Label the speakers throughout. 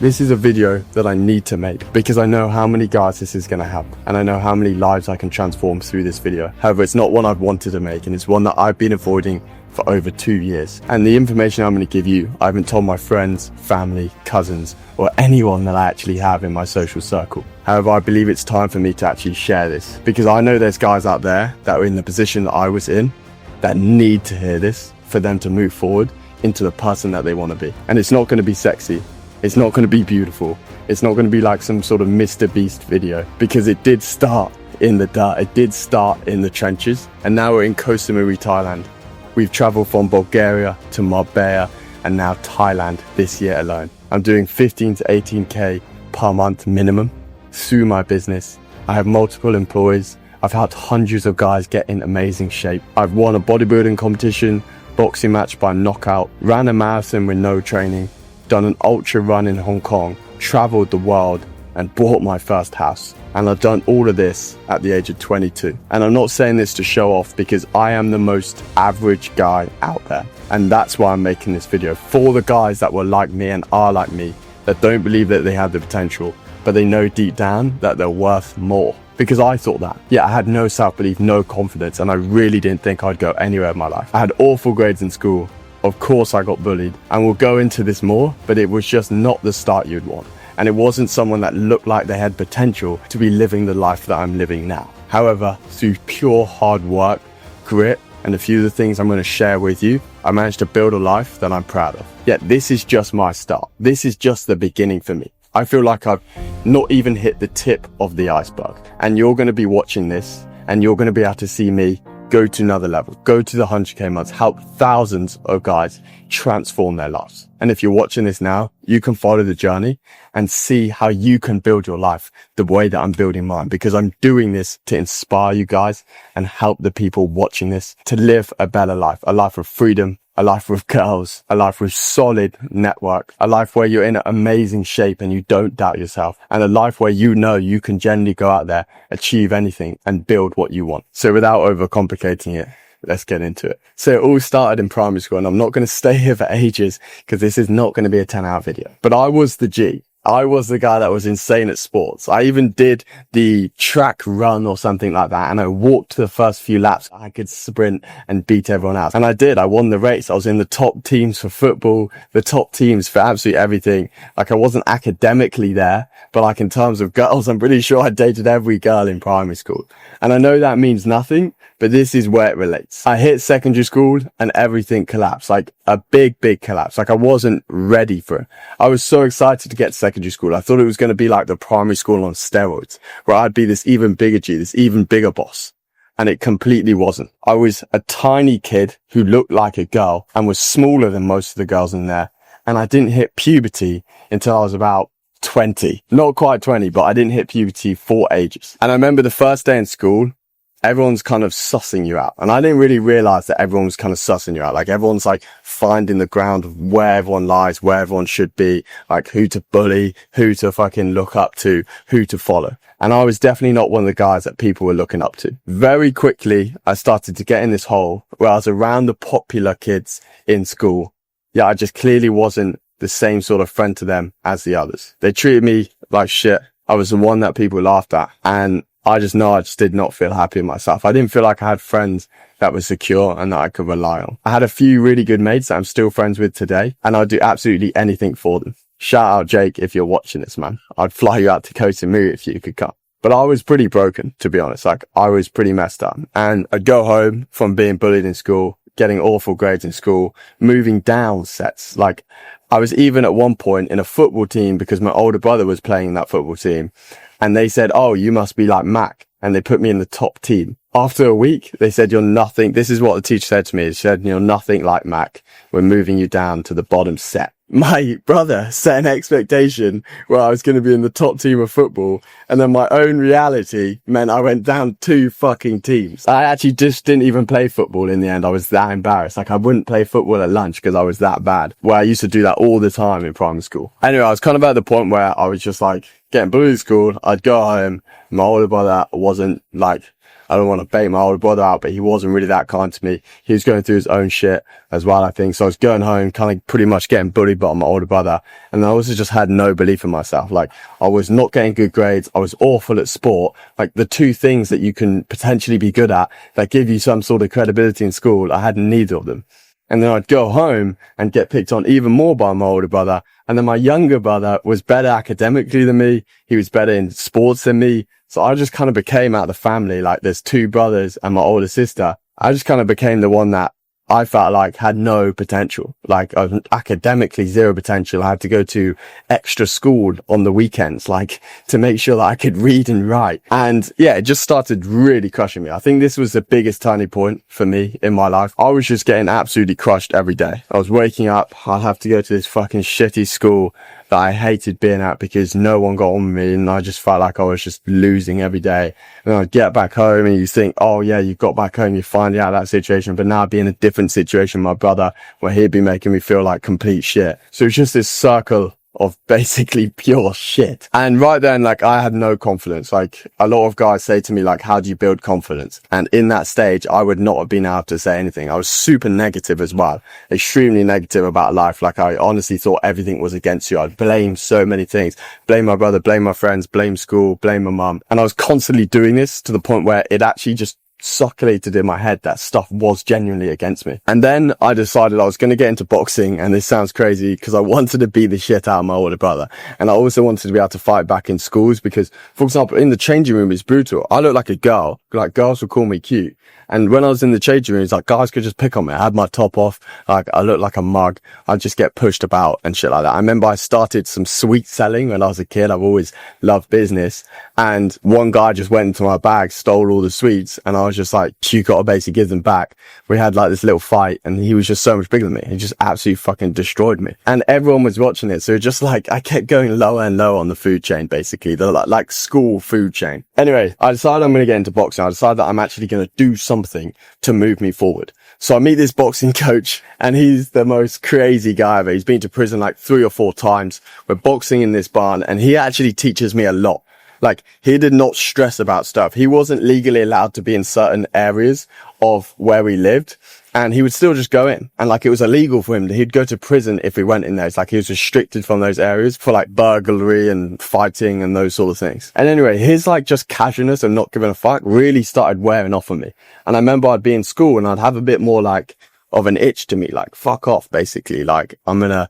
Speaker 1: This is a video that I need to make because I know how many guys this is going to help, and I know how many lives I can transform through this video. However, it's not one I've wanted to make, and it's one that I've been avoiding for over 2 years. And the information I'm going to give you, I haven't told my friends, family, cousins, or anyone that I actually have in my social circle. However, I believe it's time for me to actually share this because I know there's guys out there that are in the position that I was in that need to hear this for them to move forward into the person that they want to be. And it's not going to be sexy. It's not going to be beautiful. It's not going to be like some sort of Mr. Beast video, because it did start in the dirt. It did start in the trenches. And now we're in Koh Samui, Thailand. We've traveled from Bulgaria to Marbella and now Thailand this year alone. I'm doing 15 to 18K per month minimum through my business. I have multiple employees. I've helped hundreds of guys get in amazing shape. I've won a bodybuilding competition, boxing match by knockout, ran a marathon with no training, done an ultra run in Hong Kong, traveled the world, and bought my first house. And I've done all of this at the age of 22. And I'm not saying this to show off, because I am the most average guy out there. And that's why I'm making this video, for the guys that were like me and are like me, that don't believe that they have the potential, but they know deep down that they're worth more. Because I thought that. Yeah, I had no self-belief, no confidence, and I really didn't think I'd go anywhere in my life. I had awful grades in school. Of course I got bullied, and we'll go into this more, but it was just not the start you'd want. And it wasn't someone that looked like they had potential to be living the life that I'm living now. However, through pure hard work, grit, and a few of the things I'm going to share with you, I managed to build a life that I'm proud of. Yet this is just my start. This is just the beginning for me. I feel like I've not even hit the tip of the iceberg. And you're going to be watching this, and you're going to be able to see me go to another level, go to the 100K months, help thousands of guys transform their lives. And if you're watching this now, you can follow the journey and see how you can build your life the way that I'm building mine, because I'm doing this to inspire you guys and help the people watching this to live a better life, a life of freedom, a life with girls, a life with solid network, a life where you're in amazing shape and you don't doubt yourself, and a life where you know you can generally go out there, achieve anything, and build what you want. So without overcomplicating it, let's get into it. So it all started in primary school, and I'm not going to stay here for ages because this is not going to be a 10-hour video. But I was the G. I was the guy that was insane at sports. I even did the track run or something like that, and I walked the first few laps. I could sprint and beat everyone else. And I did. I won the race. I was in the top teams for football, the top teams for absolutely everything. Like, I wasn't academically there, but like in terms of girls, I'm pretty sure I dated every girl in primary school. And I know that means nothing, but this is where it relates. I hit secondary school and everything collapsed, like a big collapse. Like, I wasn't ready for it. I was so excited to get to secondary school. I thought it was going to be like the primary school on steroids, where I'd be this even bigger G, this even bigger boss. And it completely wasn't. I was a tiny kid who looked like a girl and was smaller than most of the girls in there. And I didn't hit puberty until I was about 20. Not quite 20, but I didn't hit puberty for ages. And I remember the first day in school, everyone's kind of sussing you out. And I didn't really realize that everyone was kind of sussing you out. Like, everyone's like finding the ground of where everyone lies, where everyone should be, like who to bully, who to fucking look up to, who to follow. And I was definitely not one of the guys that people were looking up to. Very quickly, I started to get in this hole where I was around the popular kids in school. Yeah, I just clearly wasn't the same sort of friend to them as the others. They treated me like shit. I was the one that people laughed at. And I just know I just did not feel happy with myself. I didn't feel like I had friends that were secure and that I could rely on. I had a few really good mates that I'm still friends with today, and I'd do absolutely anything for them. Shout out Jake if you're watching this, man. I'd fly you out to Koh Samui if you could come. But I was pretty broken, to be honest. Like, I was pretty messed up. And I'd go home from being bullied in school, getting awful grades in school, moving down sets. Like, I was even at one point in a football team because my older brother was playing in that football team. And they said, oh, you must be like Mac. And they put me in the top team. After a week, they said, you're nothing. This is what the teacher said to me. He said, you're nothing like Mac. We're moving you down to the bottom set. My brother set an expectation where I was going to be in the top team of football. And then my own reality meant I went down 2 fucking teams. I actually just didn't even play football in the end. I was that embarrassed. Like, I wouldn't play football at lunch because I was that bad. Where I used to do that all the time in primary school. Anyway, I was kind of at the point where I was just like getting bullied at school. I'd go home. My older brother wasn't like I don't want to bait my older brother out, but he wasn't really that kind to me. He was going through his own shit as well, I think. So I was going home, kind of pretty much getting bullied by my older brother. And I also just had no belief in myself. Like, I was not getting good grades. I was awful at sport. Like, the two things that you can potentially be good at that give you some sort of credibility in school, I had neither of them. And then I'd go home and get picked on even more by my older brother. And then my younger brother was better academically than me. He was better in sports than me. So I just kind of became out of the family. Like, there's two brothers and my older sister. I just kind of became the one that I felt like had no potential. Like, I was academically zero potential. I had to go to extra school on the weekends, like, to make sure that I could read and write. And yeah, it just started really crushing me. I think this was the biggest turning point for me in my life. I was just getting absolutely crushed every day. I was waking up, I'd have to go to this fucking shitty school that I hated being at because no one got on with me, and I just felt like I was just losing every day. And I'd get back home and you think, oh yeah, you got back home, you're finally out of that situation, but now I'd be in a different situation, my brother, where he'd be making me feel like complete shit. So it's just this circle of basically pure shit. And right then, like, I had no confidence. Like, a lot of guys say to me, like, how do you build confidence? And in that stage, I would not have been able to say anything. I was super negative as well, extremely negative about life. Like, I honestly thought everything was against you. I'd blame so many things, blame my brother, blame my friends, blame school, blame my mum. And I was constantly doing this to the point where it actually just circulated in my head that stuff was genuinely against me. And then I decided I was going to get into boxing, and this sounds crazy because I wanted to beat the shit out of my older brother, and I also wanted to be able to fight back in schools because, for example, in the changing room, it's brutal. I look like a girl. Like, girls would call me cute. And when I was in the changing rooms, like, guys could just pick on me. I had my top off. Like, I looked like a mug. I'd just get pushed about and shit like that. I remember I started some sweet selling when I was a kid. I've always loved business. And one guy just went into my bag, stole all the sweets. And I was just like, you gotta basically give them back. We had like this little fight, and he was just so much bigger than me. He just absolutely fucking destroyed me. And everyone was watching it. So just like, I kept going lower and lower on the food chain, basically. The like school food chain. Anyway, I decided I'm going to get into boxing. I decided that I'm actually going to do something to move me forward. So I meet this boxing coach, and he's the most crazy guy ever. He's been to prison like 3 or 4 times. We're boxing in this barn, and he actually teaches me a lot. Like, he did not stress about stuff. He wasn't legally allowed to be in certain areas of where we lived, and he would still just go in. And like, it was illegal for him. He'd go to prison if he went in there. It's like he was restricted from those areas for like burglary and fighting and those sort of things. And anyway, his like just casualness and not giving a fuck really started wearing off on me. And I remember I'd be in school and I'd have a bit more like of an itch to me, like, fuck off, basically. Like, I'm gonna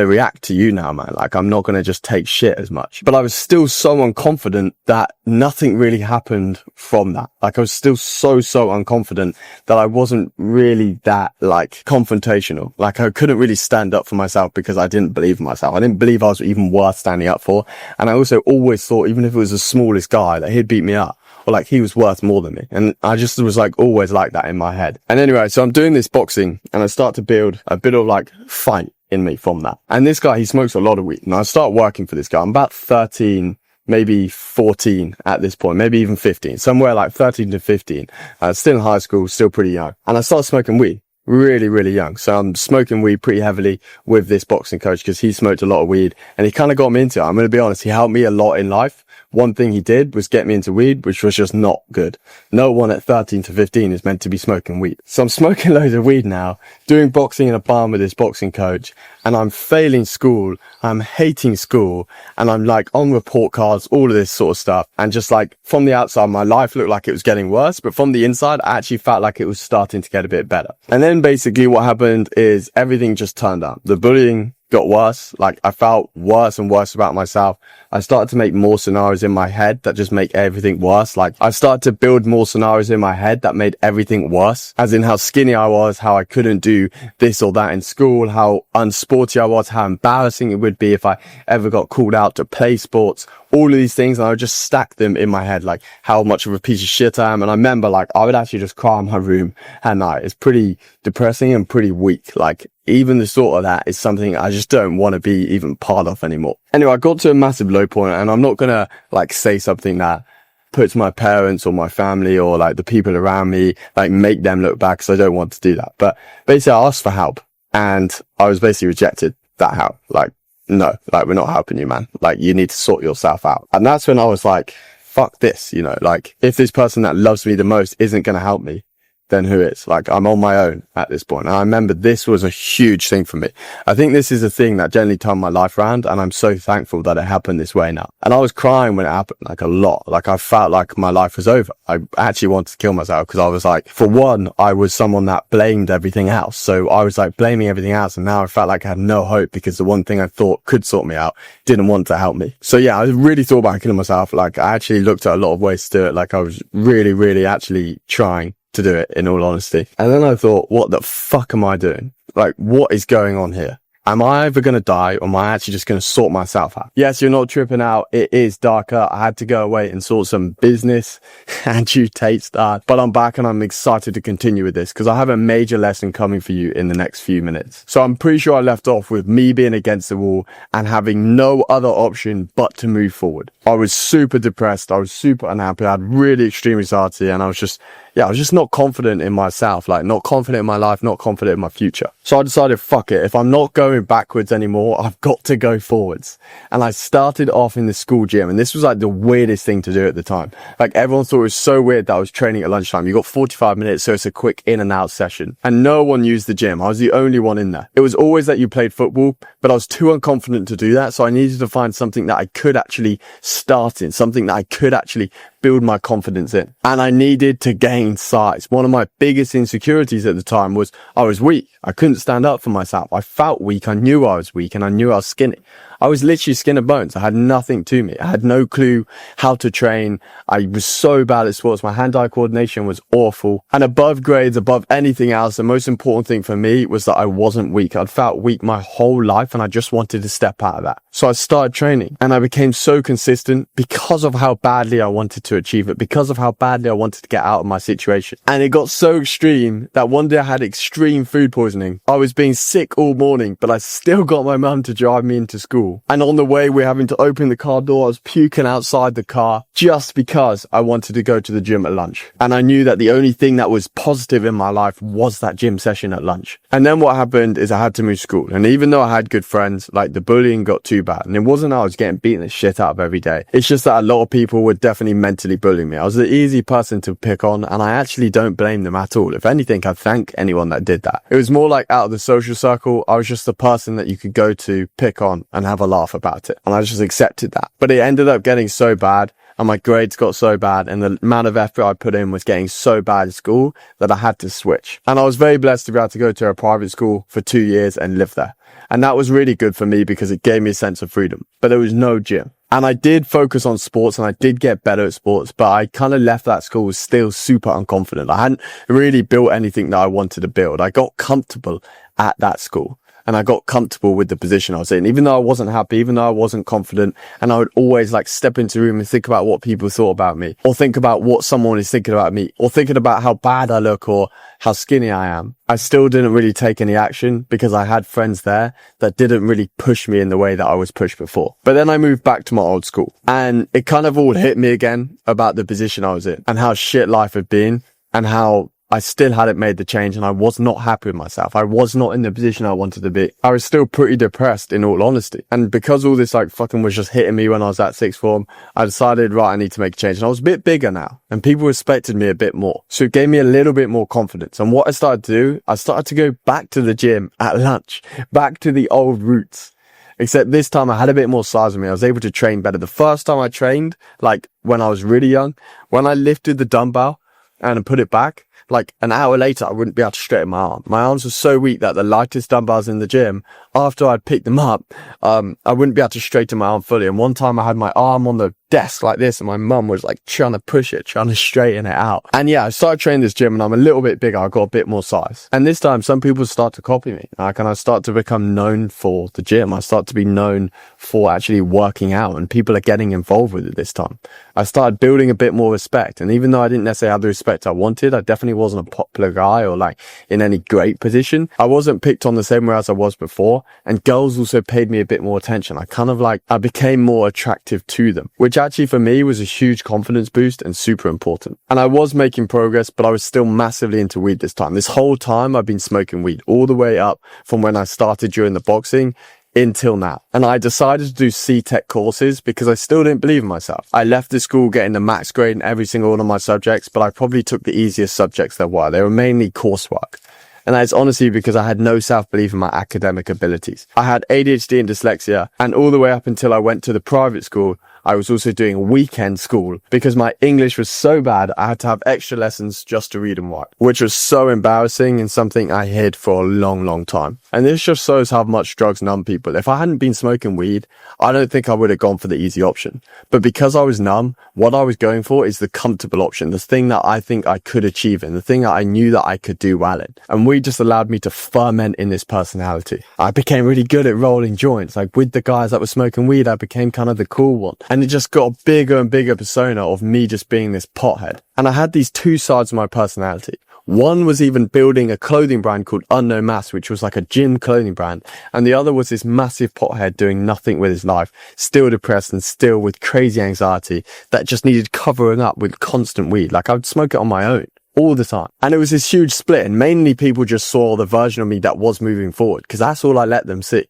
Speaker 1: react to you now, man. Like, I'm not gonna just take shit as much. But I was still so unconfident that nothing really happened from that. Like, I was still so unconfident that I wasn't really that, like, confrontational. Like, I couldn't really stand up for myself because I didn't believe in myself. I didn't believe I was even worth standing up for. And I also always thought, even if it was the smallest guy, that he'd beat me up. Or like, he was worth more than me. And I just was like always like that in my head. And anyway, so I'm doing this boxing, and I start to build a bit of like fight in me from that. And this guy, he smokes a lot of weed, and I start working for this guy. I'm about 13, maybe 14 at this point, maybe even 15, somewhere like 13 to 15. Still in high school, still pretty young. And I start smoking weed really young. So I'm smoking weed pretty heavily with this boxing coach because he smoked a lot of weed, and he kind of got me into it. I'm going to be honest, he helped me a lot in life. One thing he did was get me into weed, which was just not good. No one at 13 to 15 is meant to be smoking weed. So I'm smoking loads of weed now, doing boxing in a barn with this boxing coach, and I'm failing school, I'm hating school, and I'm like on report cards, all of this sort of stuff. And just like, from the outside, my life looked like it was getting worse, but from the inside, I actually felt like it was starting to get a bit better. And then basically what happened is everything just turned up. The bullying got worse. Like, I felt worse and worse about myself. I started to make more scenarios in my head that just make everything worse. Like, I started to build more scenarios in my head that made everything worse, as in how skinny I was, how I couldn't do this or that in school, how unsporty I was, how embarrassing it would be if I ever got called out to play sports, all of these things. And I would just stack them in my head, like how much of a piece of shit I am. And I remember, like, I would actually just cry in my room at night. It's pretty depressing and pretty weak. Like, even the thought of that is something I just don't want to be even part of anymore. Anyway, I got to a massive low point, and I'm not gonna like say something that puts my parents or my family or like the people around me, like, make them look bad, because I don't want to do that. But basically, I asked for help, and I was basically rejected that help. Like, no, like, we're not helping you, man. Like, you need to sort yourself out. And that's when I was like, fuck this, you know, like if this person that loves me the most isn't going to help me, then who is? Like, I'm on my own at this point. And I remember this was a huge thing for me. I think this is a thing that generally turned my life around, and I'm so thankful that it happened this way now. And I was crying when it happened, like a lot. Like I felt like my life was over. I actually wanted to kill myself because I was like, for one, I was someone that blamed everything else. So I was like blaming everything else, and now I felt like I had no hope because the one thing I thought could sort me out didn't want to help me. So yeah, I really thought about killing myself. Like I actually looked at a lot of ways to do it. Like I was really, really actually trying to do it, in all honesty. And then I thought, what the fuck am I doing? Like, what is going on here? Am I ever going to die, or am I actually just going to sort myself out? Yes, you're not tripping out. It is darker. I had to go away and sort some business Andrew Tate style, but I'm back and I'm excited to continue with this because I have a major lesson coming for you in the next few minutes. So I'm pretty sure I left off with me being against the wall and having no other option but to move forward. I was super depressed. I was super unhappy. I had really extreme anxiety, and I was just not confident in myself, like not confident in my life, not confident in my future. So I decided, fuck it. If I'm not going backwards anymore, I've got to go forwards. And I started off in the school gym, and this was like the weirdest thing to do at the time. Like everyone thought it was so weird that I was training at lunchtime. You got 45 minutes, so it's a quick in and out session. And no one used the gym. I was the only one in there. It was always that you played football, but I was too unconfident to do that. So I needed to find something that I could actually start in, something that I could actually build my confidence in. And I needed to gain size. One of my biggest insecurities at the time was I was weak. I couldn't stand up for myself. I felt weak. I knew I was weak, and I knew I was skinny. I was literally skin and bones. I had nothing to me. I had no clue how to train. I was so bad at sports. My hand-eye coordination was awful. And above grades, above anything else, the most important thing for me was that I wasn't weak. I'd felt weak my whole life, and I just wanted to step out of that. So I started training, and I became so consistent because of how badly I wanted to achieve it, because of how badly I wanted to get out of my situation. And it got so extreme that one day I had extreme food poisoning. I was being sick all morning, but I still got my mum to drive me into school. And on the way, we're having to open the car door. I was puking outside the car just because I wanted to go to the gym at lunch. And I knew that the only thing that was positive in my life was that gym session at lunch. And then what happened is I had to move school. And even though I had good friends, like the bullying got too bad. And it wasn't I was getting beaten the shit out of every day. It's just that a lot of people were definitely mentally bullying me. I was the easy person to pick on, and I actually don't blame them at all. If anything, I thank anyone that did that. It was more like out of the social circle, I was just the person that you could go to, pick on, and have a laugh about it. And I just accepted that. But it ended up getting so bad, and my grades got so bad, and the amount of effort I put in was getting so bad at school that I had to switch. And I was very blessed to be able to go to a private school for 2 years and live there. And that was really good for me because it gave me a sense of freedom. But there was no gym. And I did focus on sports, and I did get better at sports, but I kind of left that school still super unconfident. I hadn't really built anything that I wanted to build. I got comfortable at that school, and I got comfortable with the position I was in, even though I wasn't happy, even though I wasn't confident. And I would always like step into the room and think about what people thought about me, or think about what someone is thinking about me, or thinking about how bad I look or how skinny I am. I still didn't really take any action because I had friends there that didn't really push me in the way that I was pushed before. But then I moved back to my old school, and it kind of all hit me again about the position I was in and how shit life had been, and how I still hadn't made the change, and I was not happy with myself. I was not in the position I wanted to be. I was still pretty depressed, in all honesty. And because all this like fucking was just hitting me when I was at sixth form, I decided, right, I need to make a change. And I was a bit bigger now, and people respected me a bit more. So it gave me a little bit more confidence. And what I started to do, I started to go back to the gym at lunch, back to the old roots. Except this time I had a bit more size on me. I was able to train better. The first time I trained, like when I was really young, when I lifted the dumbbell and put it back, like an hour later, I wouldn't be able to straighten my arm. My arms were so weak that the lightest dumbbells in the gym, after I'd picked them up, I wouldn't be able to straighten my arm fully. And one time I had my arm on the desk like this, and my mum was like trying to push it, trying to straighten it out. And yeah, I started training this gym, and I'm a little bit bigger. I got a bit more size. And this time, some people start to copy me. Like, and I start to become known for the gym. I start to be known for actually working out, and people are getting involved with it this time. I started building a bit more respect. And even though I didn't necessarily have the respect I wanted, I definitely wasn't a popular guy or like in any great position. I wasn't picked on the same way as I was before. And girls also paid me a bit more attention. I became more attractive to them, which actually for me was a huge confidence boost and super important. And I was making progress, but I was still massively into weed this time. This whole time I've been smoking weed all the way up from when I started during the boxing until now. And I decided to do C-Tech courses because I still didn't believe in myself. I left the school getting the max grade in every single one of my subjects, but I probably took the easiest subjects there were. They were mainly coursework. And that is honestly because I had no self-belief in my academic abilities. I had ADHD and dyslexia, and all the way up until I went to the private school, I was also doing weekend school because my English was so bad I had to have extra lessons just to read and write, which was so embarrassing and something I hid for a long time. And this just shows how much drugs numb people. If I hadn't been smoking weed, I don't think I would have gone for the easy option. But because I was numb, what I was going for is the comfortable option, the thing that I think I could achieve in, the thing that I knew that I could do well in. And weed just allowed me to ferment in this personality. I became really good at rolling joints. Like with the guys that were smoking weed, I became kind of the cool one. And it just got a bigger and bigger persona of me just being this pothead. And I had these two sides of my personality. One was even building a clothing brand called Unknown Mass, which was like a gym clothing brand. And the other was this massive pothead doing nothing with his life, still depressed and still with crazy anxiety that just needed covering up with constant weed. Like I would smoke it on my own all the time. And it was this huge split, and mainly people just saw the version of me that was moving forward because that's all I let them see.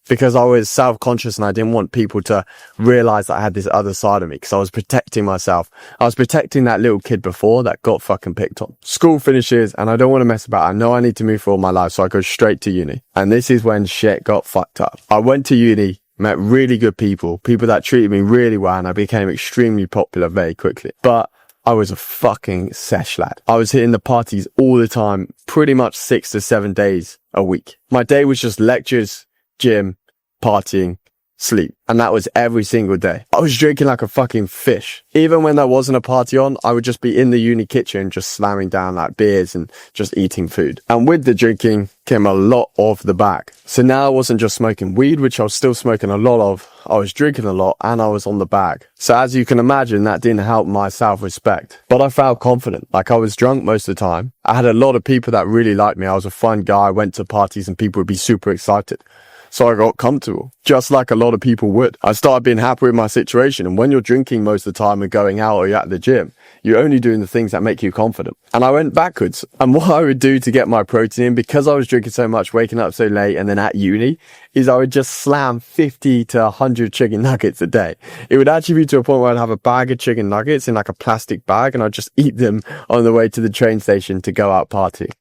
Speaker 1: Because I was self-conscious and I didn't want people to realize that I had this other side of me because I was protecting myself. I was protecting that little kid before that got fucking picked on. School finishes and I don't want to mess about. I know I need to move forward my life, so I go straight to uni. And this is when shit got fucked up. I went to uni, met really good people that treated me really well, and I became extremely popular very quickly. But I was a fucking sesh lad. I was hitting the parties all the time, pretty much 6 to 7 days a week. My day was just lectures, gym, partying, sleep. And that was every single day. I was drinking like a fucking fish. Even when there wasn't a party on, I would just be in the uni kitchen just slamming down like beers and just eating food. And with the drinking came a lot of the bag. So now I wasn't just smoking weed, which I was still smoking a lot of. I was drinking a lot and I was on the bag. So as you can imagine, that didn't help my self-respect. But I felt confident. Like I was drunk most of the time. I had a lot of people that really liked me. I was a fun guy. I went to parties and people would be super excited. So I got comfortable, just like a lot of people would. I started being happy with my situation. And when you're drinking most of the time and going out or you're at the gym, you're only doing the things that make you confident. And I went backwards. And what I would do to get my protein in, because I was drinking so much, waking up so late and then at uni, is I would just slam 50 to 100 chicken nuggets a day. It would actually be to a point where I'd have a bag of chicken nuggets in like a plastic bag and I'd just eat them on the way to the train station to go out partying.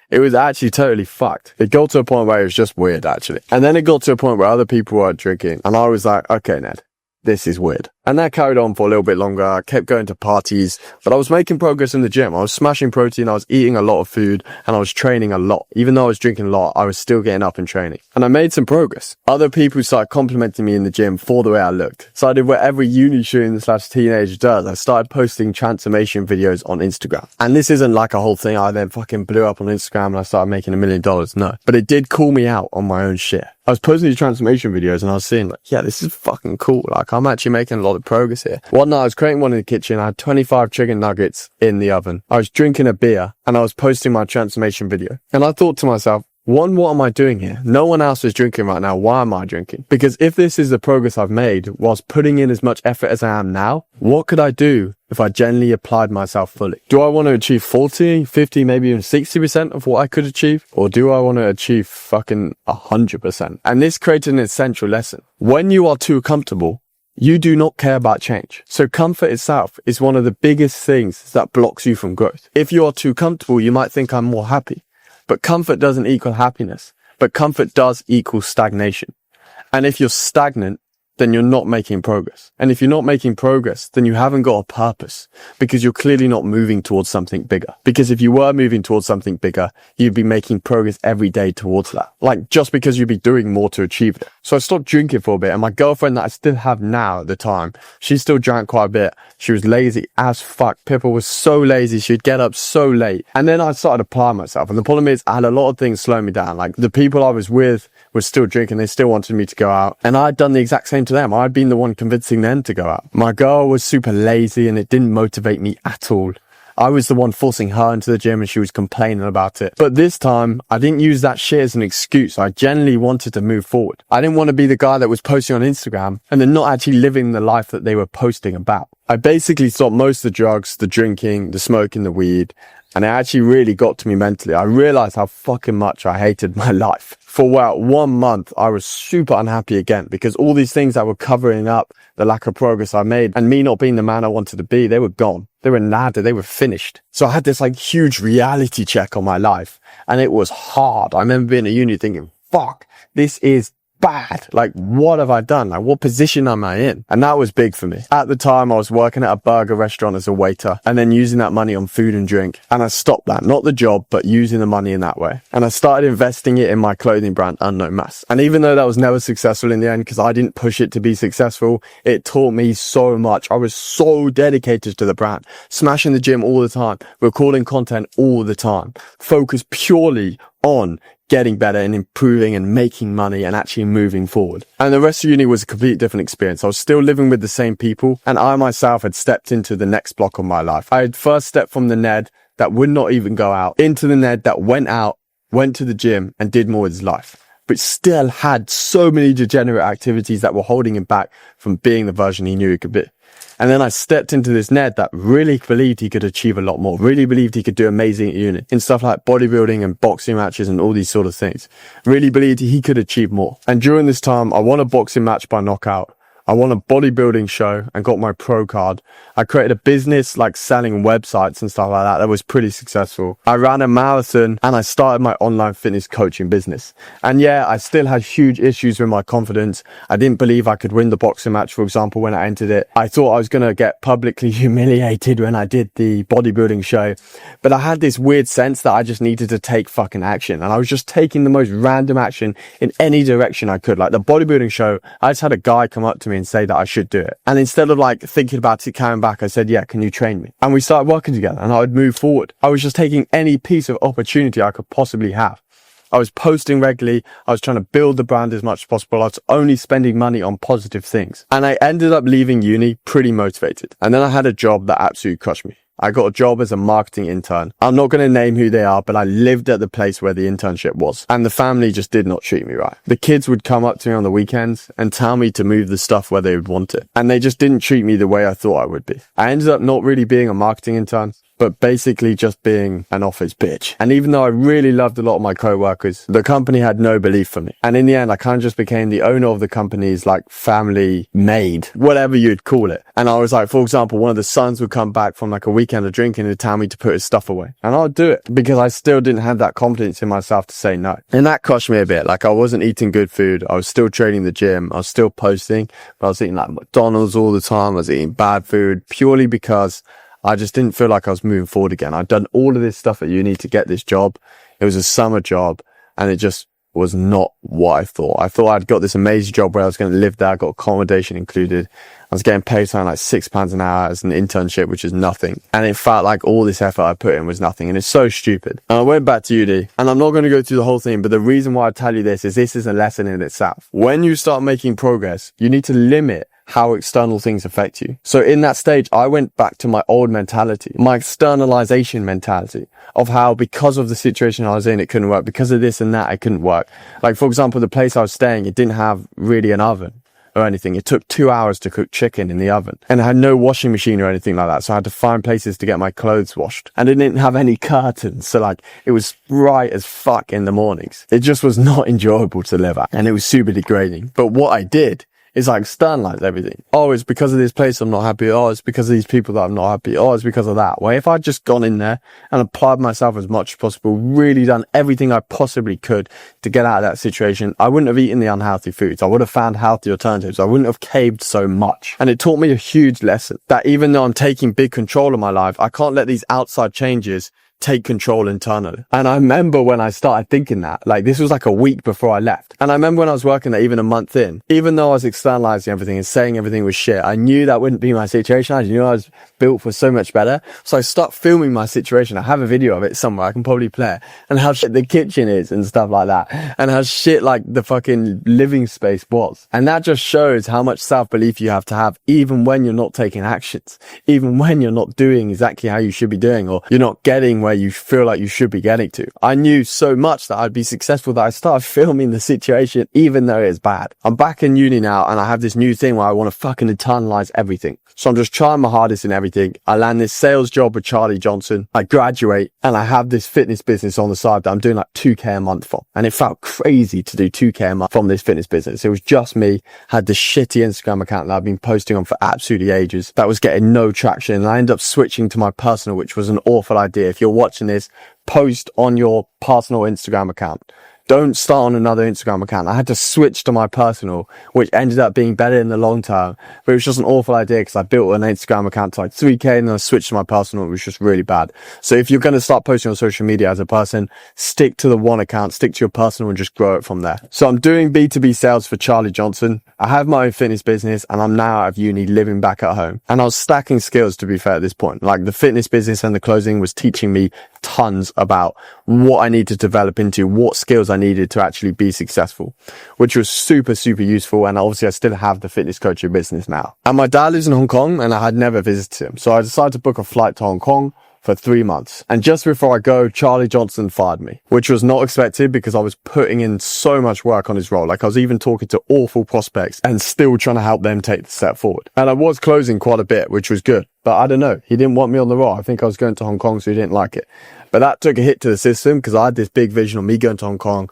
Speaker 1: It was actually totally fucked. It got to a point where it was just weird, actually. And then it got to a point where other people were drinking. And I was like, okay, Ned, this is weird. And that carried on for a little bit longer. I kept going to parties, but I was making progress in the gym. I was smashing protein. I was eating a lot of food and I was training a lot. Even though I was drinking a lot, I was still getting up and training. And I made some progress. Other people started complimenting me in the gym for the way I looked. So I did what every uni student / teenager does. I started posting transformation videos on Instagram. And this isn't like a whole thing. I then fucking blew up on Instagram and I started making $1 million. No, but it did call me out on my own shit. I was posting these transformation videos and I was seeing like, yeah, this is fucking cool. Like I'm actually making a lot of progress here. One night I was creating one in the kitchen. I had 25 chicken nuggets in the oven. I was drinking a beer and I was posting my transformation video. And I thought to myself, one, what am I doing here? No one else is drinking right now. Why am I drinking? Because if this is the progress I've made whilst putting in as much effort as I am now, what could I do if I genuinely applied myself fully? Do I want to achieve 40, 50, maybe even 60% of what I could achieve? Or do I want to achieve fucking 100%? And this created an essential lesson. When you are too comfortable, you do not care about change. So comfort itself is one of the biggest things that blocks you from growth. If you are too comfortable, you might think I'm more happy. But comfort doesn't equal happiness. But comfort does equal stagnation. And if you're stagnant, then you're not making progress. And if you're not making progress, then you haven't got a purpose because you're clearly not moving towards something bigger. Because if you were moving towards something bigger, you'd be making progress every day towards that. Like just because you'd be doing more to achieve it. So I stopped drinking for a bit and my girlfriend that I still have now at the time, she still drank quite a bit. She was lazy as fuck. Pippa was so lazy. She'd get up so late. And then I started applying myself. And the problem is I had a lot of things slow me down. Like the people I was with were still drinking. They still wanted me to go out. And I'd done the exact same to them. I'd been the one convincing them to go out. My girl was super lazy and it didn't motivate me at all. I was the one forcing her into the gym and she was complaining about it. But this time, I didn't use that shit as an excuse. I genuinely wanted to move forward. I didn't want to be the guy that was posting on Instagram and then not actually living the life that they were posting about. I basically stopped most of the drugs, the drinking, the smoking, the weed, And it actually really got to me mentally. I realized how fucking much I hated my life. For about 1 month, I was super unhappy again because all these things that were covering up the lack of progress I made and me not being the man I wanted to be, they were gone. They were nada. They were finished. So I had this like huge reality check on my life and it was hard. I remember being at uni thinking, fuck, this is bad. Like, what have I done? Like, what position am I in? And that was big for me. At the time, I was working at a burger restaurant as a waiter and then using that money on food and drink. And I stopped that. Not the job, but using the money in that way. And I started investing it in my clothing brand, Unknown Mass. And even though that was never successful in the end, because I didn't push it to be successful, it taught me so much. I was so dedicated to the brand, smashing the gym all the time, recording content all the time, focused purely on getting better and improving and making money and actually moving forward. And the rest of uni was a completely different experience. I was still living with the same people and I myself had stepped into the next block of my life. I had first stepped from the Ned that would not even go out into the Ned that went out, went to the gym and did more with his life, but still had so many degenerate activities that were holding him back from being the version he knew he could be. And then I stepped into this Ned that really believed he could achieve a lot more, really believed he could do amazing at uni in stuff like bodybuilding and boxing matches and all these sort of things. Really believed he could achieve more. And during this time, I won a boxing match by knockout. I won a bodybuilding show and got my pro card. I created a business like selling websites and stuff like that. That was pretty successful. I ran a marathon and I started my online fitness coaching business. And yeah, I still had huge issues with my confidence. I didn't believe I could win the boxing match, for example, when I entered it. I thought I was going to get publicly humiliated when I did the bodybuilding show. But I had this weird sense that I just needed to take fucking action. And I was just taking the most random action in any direction I could. Like the bodybuilding show, I just had a guy come up to me and say that I should do it. And instead of like thinking about it coming back, I said, yeah, can you train me? And we started working together and I would move forward. I was just taking any piece of opportunity I could possibly have. I was posting regularly. I was trying to build the brand as much as possible. I was only spending money on positive things. And I ended up leaving uni pretty motivated. And then I had a job that absolutely crushed me. I got a job as a marketing intern. I'm not going to name who they are, but I lived at the place where the internship was. And the family just did not treat me right. The kids would come up to me on the weekends and tell me to move the stuff where they would want it. And they just didn't treat me the way I thought I would be. I ended up not really being a marketing intern, but basically just being an office bitch. And even though I really loved a lot of my co-workers, the company had no belief for me. And in the end, I kind of just became the owner of the company's like family maid, whatever you'd call it. And I was like, for example, one of the sons would come back from like a weekend of drinking and tell me to put his stuff away. And I'd do it because I still didn't have that confidence in myself to say no. And that crushed me a bit. Like I wasn't eating good food. I was still training the gym. I was still posting, but I was eating like McDonald's all the time. I was eating bad food purely because I just didn't feel like I was moving forward again. I'd done all of this stuff at uni to get this job. It was a summer job and it just was not what I thought. I thought I'd got this amazing job where I was going to live there. I got accommodation included. I was getting paid something like £6 an hour as an internship, which is nothing. And it felt like all this effort I put in was nothing. And it's so stupid. And I went back to uni and I'm not going to go through the whole thing, but the reason why I tell you this is a lesson in itself. When you start making progress, you need to limit how external things affect you. So in that stage, I went back to my old mentality, my externalization mentality of how because of the situation I was in, it couldn't work. Because of this and that, it couldn't work. Like, for example, the place I was staying, it didn't have really an oven or anything. It took 2 hours to cook chicken in the oven and I had no washing machine or anything like that. So I had to find places to get my clothes washed and it didn't have any curtains. So like it was bright as fuck in the mornings. It just was not enjoyable to live at and it was super degrading. But what I did is I externalized everything. Oh, it's because of this place I'm not happy. Oh, it's because of these people that I'm not happy. Oh, it's because of that. Well, if I'd just gone in there and applied myself as much as possible, really done everything I possibly could to get out of that situation, I wouldn't have eaten the unhealthy foods. I would have found healthy alternatives. I wouldn't have caved so much. And it taught me a huge lesson that even though I'm taking big control of my life, I can't let these outside changes take control internally. And I remember when I started thinking that, like this was like a week before I left. And I remember when I was working there, even a month in, even though I was externalizing everything and saying everything was shit, I knew that wouldn't be my situation. I knew I was built for so much better. So I start filming my situation. I have a video of it somewhere. I can probably play it and how shit the kitchen is and stuff like that. And how shit like the fucking living space was. And that just shows how much self-belief you have to have, even when you're not taking actions, even when you're not doing exactly how you should be doing, or you're not getting where you feel like you should be getting to. I knew so much that I'd be successful that I started filming the situation even though it's bad. I'm back in uni now and I have this new thing where I want to fucking internalize everything. So I'm just trying my hardest in everything. I land this sales job with Charlie Johnson. I graduate and I have this fitness business on the side that I'm doing like 2k a month from. And it felt crazy to do 2k a month from this fitness business. It was just me, had this shitty Instagram account that I've been posting on for absolutely ages that was getting no traction. And I ended up switching to my personal, which was an awful idea. If you're watching this, post on your personal Instagram account. Don't start on another Instagram account. I had to switch to my personal, which ended up being better in the long term. But it was just an awful idea because I built an Instagram account to like 3k and then I switched to my personal. It was just really bad. So if you're going to start posting on social media as a person, stick to the one account, stick to your personal and just grow it from there. So I'm doing B2B sales for Charlie Johnson. I have my own fitness business and I'm now out of uni living back at home. And I was stacking skills, to be fair, at this point. Like the fitness business and the closing was teaching me tons about what I need to develop into, what skills I needed to actually be successful, which was super, super useful. And obviously I still have the fitness coaching business now. And my dad lives in Hong Kong and I had never visited him. So I decided to book a flight to Hong Kong for 3 months. And just before I go, Charlie Johnson fired me, which was not expected because I was putting in so much work on his role. Like I was even talking to awful prospects and still trying to help them take the step forward. And I was closing quite a bit, which was good. But I don't know. He didn't want me on the role. I think I was going to Hong Kong, so he didn't like it. But that took a hit to the system because I had this big vision of me going to Hong Kong,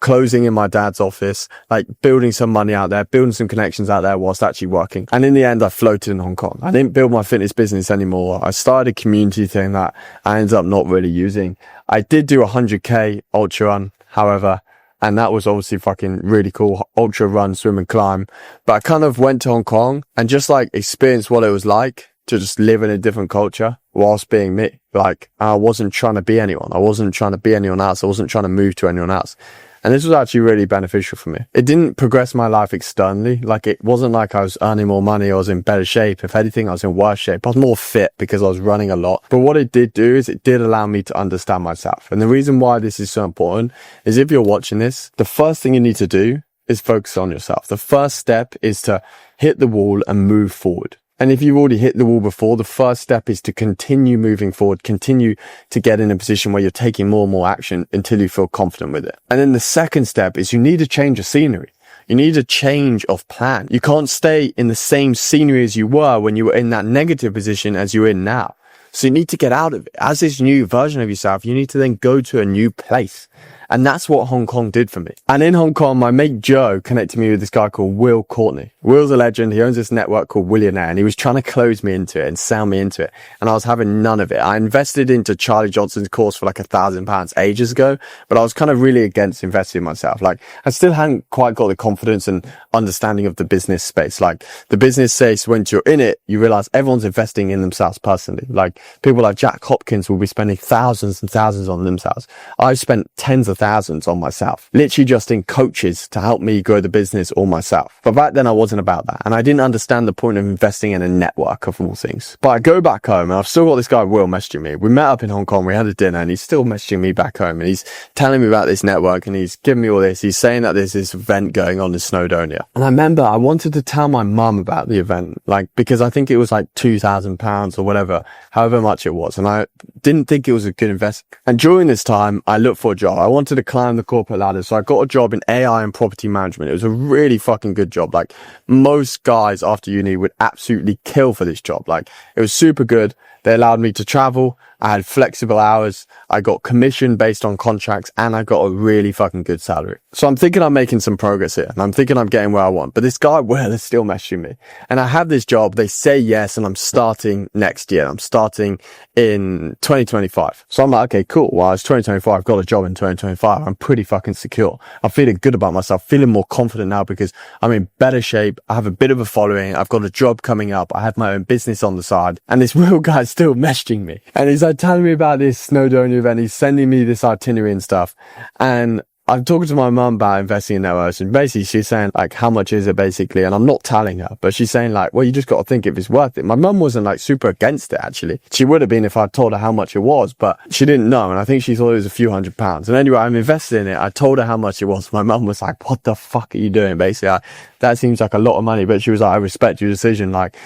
Speaker 1: closing in my dad's office, like building some money out there, building some connections out there whilst actually working. And in the end, I floated in Hong Kong. I didn't build my fitness business anymore. I started a community thing that I ended up not really using. I did do a 100k ultra run, however, and that was obviously fucking really cool. Ultra run, swim and climb. But I kind of went to Hong Kong and just like experienced what it was like to just live in a different culture whilst being me. Like I wasn't trying to be anyone. I wasn't trying to be anyone else. I wasn't trying to move to anyone else. And this was actually really beneficial for me. It didn't progress my life externally. Like it wasn't like I was earning more money. I was in better shape. If anything, I was in worse shape. I was more fit because I was running a lot. But what it did do is it did allow me to understand myself. And the reason why this is so important is if you're watching this, the first thing you need to do is focus on yourself. The first step is to hit the wall and move forward. And if you've already hit the wall before, the first step is to continue moving forward, continue to get in a position where you're taking more and more action until you feel confident with it. And then the second step is you need to change your scenery. You need a change of plan. You can't stay in the same scenery as you were when you were in that negative position as you're in now. So you need to get out of it. As this new version of yourself, you need to then go to a new place. And that's what Hong Kong did for me. And in Hong Kong, my mate Joe connected me with this guy called Will Courtney. Will's a legend. He owns this network called Willionaire and he was trying to close me into it and sell me into it. And I was having none of it. I invested into Charlie Johnson's course for like £1,000 ages ago, but I was kind of really against investing in myself. Like I still hadn't quite got the confidence and understanding of the business space. Like the business space, once you're in it, you realize everyone's investing in themselves personally. Like people like Jack Hopkins will be spending thousands and thousands on themselves. I've spent tens of thousands on myself, literally just in coaches to help me grow the business or myself. But back then I wasn't about that. And I didn't understand the point of investing in a network of all things. But I go back home and I've still got this guy, Will, messaging me. We met up in Hong Kong. We had a dinner and he's still messaging me back home and he's telling me about this network and he's giving me all this. He's saying that there's this event going on in Snowdonia. And I remember I wanted to tell my mum about the event, like, because I think it was like £2,000 or whatever, however much it was. And I didn't think it was a good investment. And during this time, I looked for a job. I wanted to climb the corporate ladder. So I got a job in AI and property management. It was a really fucking good job. Like most guys after uni would absolutely kill for this job. Like it was super good. They allowed me to travel. I had flexible hours. I got commission based on contracts and I got a really fucking good salary. So I'm thinking I'm making some progress here and I'm thinking I'm getting where I want. But this guy, Will, is still messaging me. And I have this job. They say yes and I'm starting next year. I'm starting in 2025. So I'm like, okay, cool. Well, it's 2025. I've got a job in 2025. I'm pretty fucking secure. I'm feeling good about myself, feeling more confident now because I'm in better shape. I have a bit of a following. I've got a job coming up. I have my own business on the side. And this Will guy's still messaging me. And he's like telling me about this Snowdonia event. He's sending me this itinerary and stuff. And I'm talking to my mum about investing in networks and basically she's saying like, how much is it basically? And I'm not telling her, but she's saying like, well, you just got to think if it's worth it. My mum wasn't like super against it actually. She would have been if I told her how much it was, but she didn't know. And I think she thought it was a few £100s. And anyway, I'm invested in it. I told her how much it was. My mum was like, what the fuck are you doing? Basically, that seems like a lot of money. But she was like, I respect your decision. Like,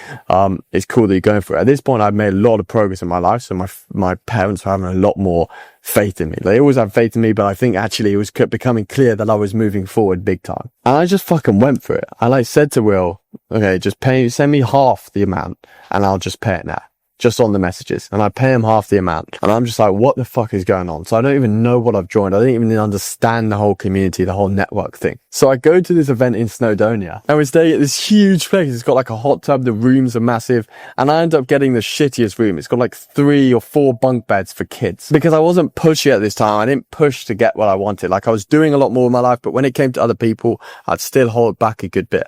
Speaker 1: it's cool that you're going for it. At this point, I've made a lot of progress in my life. So my parents were having a lot more faith in me. They always had faith in me, but I think actually it was becoming clear that I was moving forward big time. And I just fucking went for it. I like said to Will, okay, just send me half the amount and I'll just pay it now. Just on the messages, and I pay him half the amount, and I'm just like, what the fuck is going on? So I don't even know what I've joined. I don't even understand the whole community, the whole network thing. So I go to this event in Snowdonia, and we're staying at this huge place. It's got like a hot tub, the rooms are massive, and I end up getting the shittiest room. It's got like 3 or 4 bunk beds for kids, because I wasn't pushy at this time. I didn't push to get what I wanted. Like, I was doing a lot more in my life, but when it came to other people, I'd still hold back a good bit.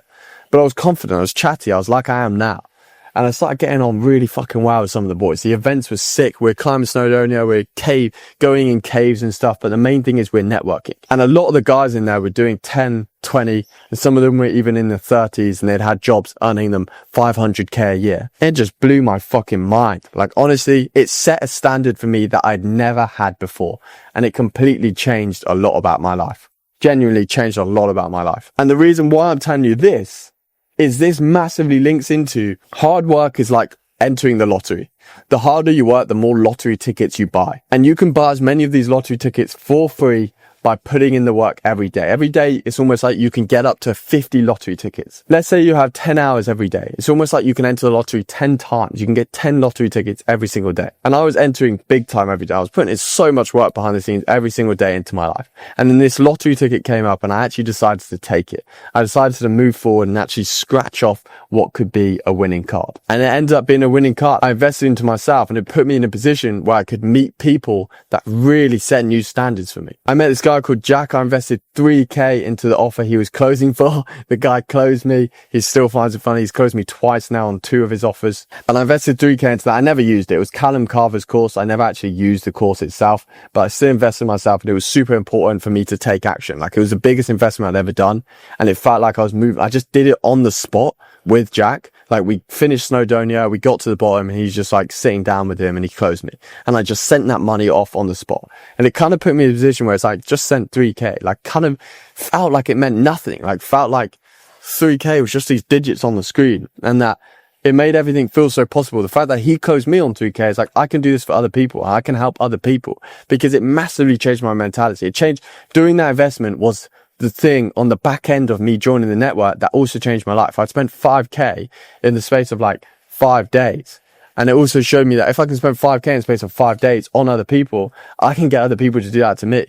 Speaker 1: But I was confident, I was chatty, I was like I am now. And I started getting on really fucking well with some of the boys. The events were sick. We're climbing Snowdonia, we're going in caves and stuff. But the main thing is we're networking. And a lot of the guys in there were doing 10, 20, and some of them were even in their 30s, and they'd had jobs earning them 500k a year. It just blew my fucking mind. Like, honestly, it set a standard for me that I'd never had before. And it completely changed a lot about my life. Genuinely changed a lot about my life. And the reason why I'm telling you this is this massively links into hard work is like entering the lottery. The harder you work, the more lottery tickets you buy. And you can buy as many of these lottery tickets for free by putting in the work every day. Every day, it's almost like you can get up to 50 lottery tickets. Let's say you have 10 hours every day. It's almost like you can enter the lottery 10 times. You can get 10 lottery tickets every single day. And I was entering big time every day. I was putting in so much work behind the scenes every single day into my life. And then this lottery ticket came up and I actually decided to take it. I decided to move forward and actually scratch off what could be a winning card. And it ended up being a winning card. I invested into myself and it put me in a position where I could meet people that really set new standards for me. I met this guy called Jack. I invested 3k into the offer he was closing for. The guy closed me. He still finds it funny. He's closed me twice now on 2 of his offers. And I invested 3k into that. I never used it. It was Callum Carver's course. I never actually used the course itself, but I still invested in myself, and it was super important for me to take action. Like, it was the biggest investment I'd ever done, and it felt like I was moving. I just did it on the spot with Jack. Like, we finished Snowdonia, we got to the bottom, and he's just like sitting down with him, and he closed me. And I just sent that money off on the spot. And it kind of put me in a position where it's like, just sent 3k. Like, kind of felt like it meant nothing. Like, felt like 3k was just these digits on the screen, and that it made everything feel so possible. The fact that he closed me on 3k is like, I can do this for other people. I can help other people, because it massively changed my mentality. It changed. Doing that investment was the thing on the back end of me joining the network that also changed my life. I'd spent 5k in the space of like 5 days. And it also showed me that if I can spend 5k in the space of 5 days on other people, I can get other people to do that to me.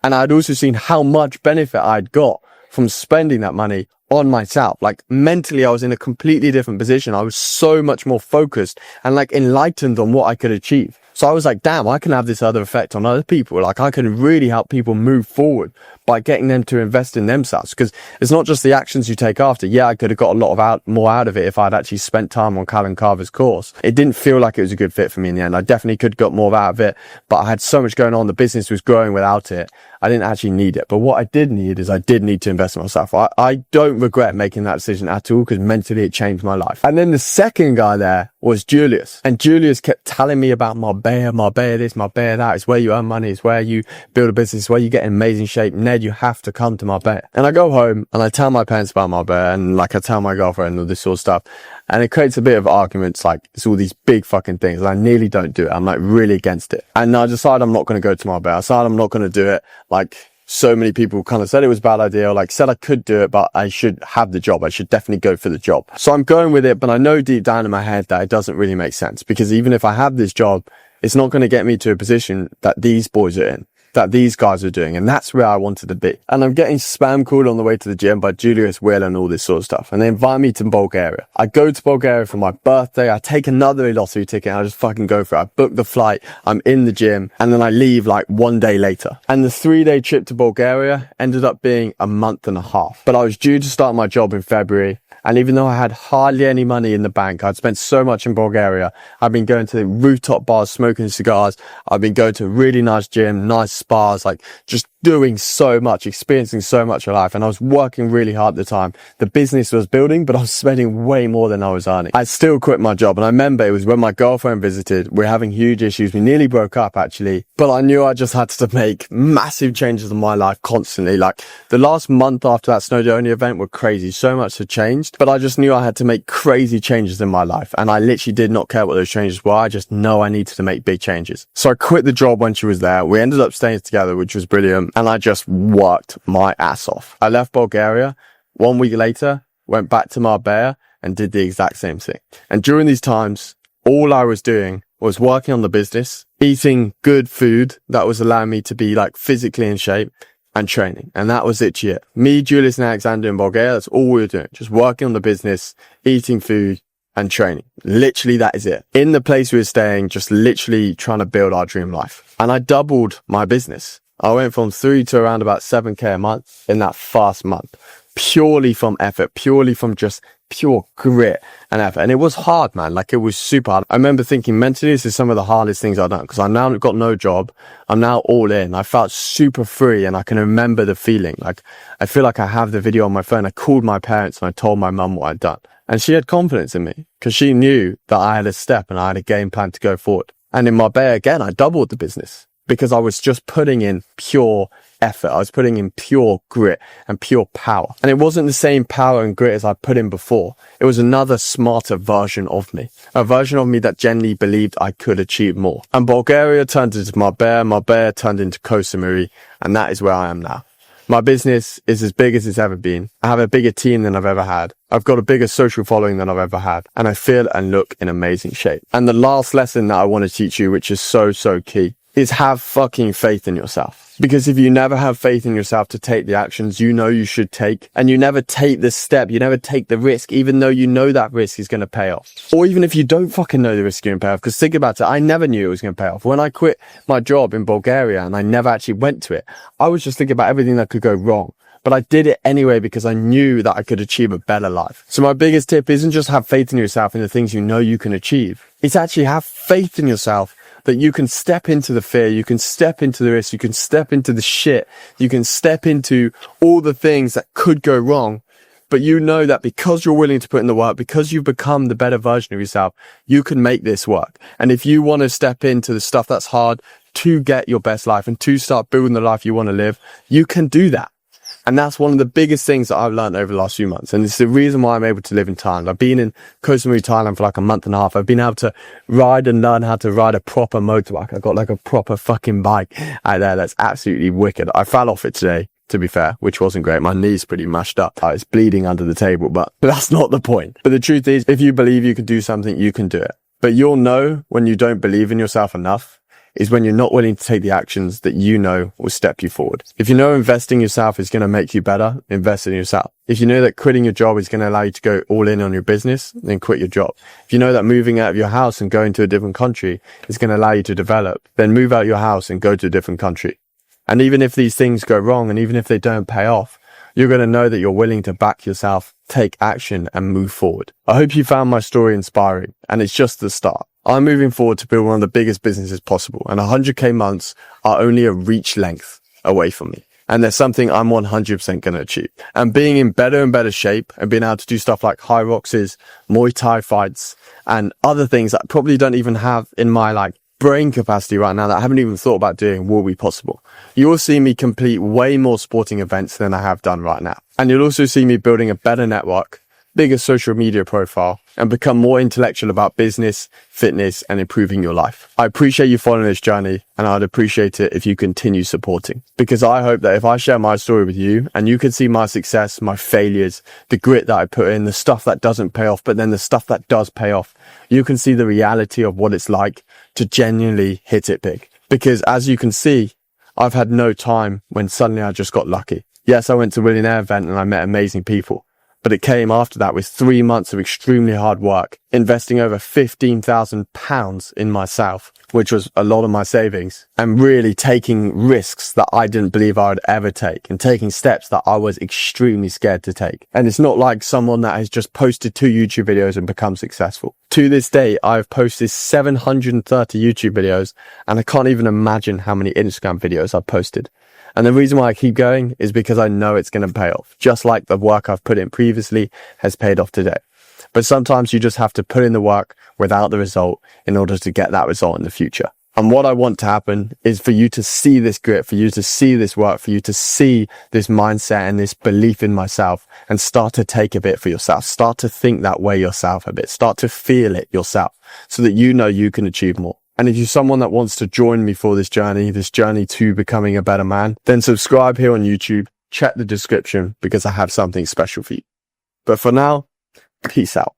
Speaker 1: And I'd also seen how much benefit I'd got from spending that money on myself. Like, mentally, I was in a completely different position. I was so much more focused and like enlightened on what I could achieve. So I was like, damn, I can have this other effect on other people. Like, I can really help people move forward by getting them to invest in themselves. Because it's not just the actions you take after. Yeah, I could have got a lot of more out of it if I'd actually spent time on Callum Carver's course. It didn't feel like it was a good fit for me in the end. I definitely could have got more out of it, but I had so much going on. The business was growing without it. I didn't actually need it. But what I did need is I did need to invest in myself. I don't regret making that decision at all, because mentally it changed my life. And then the second guy there was Julius. And Julius kept telling me about Marbella this, Marbella that. It's where you earn money. It's where you build a business. It's where you get in amazing shape. Ned, you have to come to Marbella. And I go home and I tell my parents about Marbella, and like I tell my girlfriend all this sort of stuff. And it creates a bit of arguments. Like, it's all these big fucking things. And I nearly don't do it. I'm like really against it. And I decide I'm not going to go to Marbella. I decide I'm not going to do it. Like, so many people kind of said it was a bad idea, or like said I could do it, but I should have the job. I should definitely go for the job. So I'm going with it, but I know deep down in my head that it doesn't really make sense, because even if I have this job, it's not going to get me to a position that these boys are in, that these guys are doing. And that's where I wanted to be. And I'm getting spam called on the way to the gym by Julius, Will, and all this sort of stuff. And they invite me to Bulgaria. I go to Bulgaria for my birthday. I take another lottery ticket and I just fucking go for it. I book the flight. I'm in the gym. And then I leave like 1 day later. And the 3-day trip to Bulgaria ended up being a month and a half. But I was due to start my job in February. And even though I had hardly any money in the bank, I'd spent so much in Bulgaria. I've been going to rooftop bars, smoking cigars. I've been going to a really nice gym, nice spas, like just doing so much, experiencing so much of life. And I was working really hard at the time. The business was building, but I was spending way more than I was earning. I still quit my job. And I remember it was when my girlfriend visited. We were having huge issues. We nearly broke up actually, but I knew I just had to make massive changes in my life constantly. Like the last month after that Snowdonia event were crazy. So much had changed, but I just knew I had to make crazy changes in my life. And I literally did not care what those changes were. I just know I needed to make big changes. So I quit the job when she was there. We ended up staying together, which was brilliant. And I just worked my ass off. I left Bulgaria. 1 week later, went back to Marbella and did the exact same thing. And during these times, all I was doing was working on the business, eating good food that was allowing me to be like physically in shape, and training. And that was it. Me, Julius and Alexander in Bulgaria, that's all we were doing. Just working on the business, eating food and training. Literally, that is it. In the place we were staying, just literally trying to build our dream life. And I doubled my business. I went from 3 to around about 7K a month in that first month, purely from effort, purely from just pure grit and effort. And it was hard, man. Like it was super hard. I remember thinking mentally, this is some of the hardest things I've done because I now got no job. I'm now all in. I felt super free and I can remember the feeling. Like I feel like I have the video on my phone. I called my parents and I told my mum what I'd done. And she had confidence in me because she knew that I had a step and I had a game plan to go forward. And in Marbella, again, I doubled the business because I was just putting in pure effort. I was putting in pure grit and pure power. And it wasn't the same power and grit as I put in before. It was another smarter version of me, a version of me that genuinely believed I could achieve more. And Bulgaria turned into Marbella, Marbella turned into Koh Samui, and that is where I am now. My business is as big as it's ever been. I have a bigger team than I've ever had. I've got a bigger social following than I've ever had. And I feel and look in amazing shape. And the last lesson that I want to teach you, which is so key, is have fucking faith in yourself. Because if you never have faith in yourself to take the actions you know you should take, and you never take the step, you never take the risk, even though you know that risk is going to pay off. Or even if you don't fucking know the risk is going to pay off, because think about it, I never knew it was going to pay off. When I quit my job in Bulgaria and I never actually went to it, I was just thinking about everything that could go wrong. But I did it anyway because I knew that I could achieve a better life. So my biggest tip isn't just have faith in yourself in the things you know you can achieve. It's actually have faith in yourself that you can step into the fear, you can step into the risk, you can step into the shit, you can step into all the things that could go wrong. But you know that because you're willing to put in the work, because you've become the better version of yourself, you can make this work. And if you want to step into the stuff that's hard to get your best life and to start building the life you want to live, you can do that. And that's one of the biggest things that I've learned over the last few months. And it's the reason why I'm able to live in Thailand. I've been in Koh Samui, Thailand for like a month and a half. I've been able to ride and learn how to ride a proper motorbike. I've got like a proper fucking bike out there that's absolutely wicked. I fell off it today, to be fair, which wasn't great. My knee's pretty mashed up. It's bleeding under the table, but that's not the point. But the truth is, if you believe you can do something, you can do it. But you'll know when you don't believe in yourself enough is when you're not willing to take the actions that you know will step you forward. If you know investing in yourself is going to make you better, invest in yourself. If you know that quitting your job is going to allow you to go all in on your business, then quit your job. If you know that moving out of your house and going to a different country is going to allow you to develop, then move out your house and go to a different country. And even if these things go wrong and even if they don't pay off, you're going to know that you're willing to back yourself, take action and move forward. I hope you found my story inspiring, and it's just the start. I'm moving forward to build one of the biggest businesses possible, and 100K months are only a reach length away from me. And there's something I'm 100% going to achieve. And being in better and better shape and being able to do stuff like high roxes, Muay Thai fights, and other things that I probably don't even have in my brain capacity right now that I haven't even thought about doing will be possible. You will see me complete way more sporting events than I have done right now. And you'll also see me building a better network, bigger social media profile, and become more intellectual about business, fitness, and improving your life. I appreciate you following this journey, and I'd appreciate it if you continue supporting. Because I hope that if I share my story with you, and you can see my success, my failures, the grit that I put in, the stuff that doesn't pay off, but then the stuff that does pay off, you can see the reality of what it's like to genuinely hit it big. Because as you can see, I've had no time when suddenly I just got lucky. Yes, I went to a Millionaire event and I met amazing people. But it came after that with 3 months of extremely hard work, investing over £15,000 in myself, which was a lot of my savings, and really taking risks that I didn't believe I would ever take, and taking steps that I was extremely scared to take. And it's not like someone that has just posted 2 YouTube videos and become successful. To this day, I've posted 730 YouTube videos, and I can't even imagine how many Instagram videos I've posted. And the reason why I keep going is because I know it's going to pay off, just like the work I've put in previously has paid off today. But sometimes you just have to put in the work without the result in order to get that result in the future. And what I want to happen is for you to see this grit, for you to see this work, for you to see this mindset and this belief in myself, and start to take a bit for yourself. Start to think that way yourself a bit. Start to feel it yourself so that you know you can achieve more. And if you're someone that wants to join me for this journey to becoming a better man, then subscribe here on YouTube. Check the description because I have something special for you. But for now, peace out.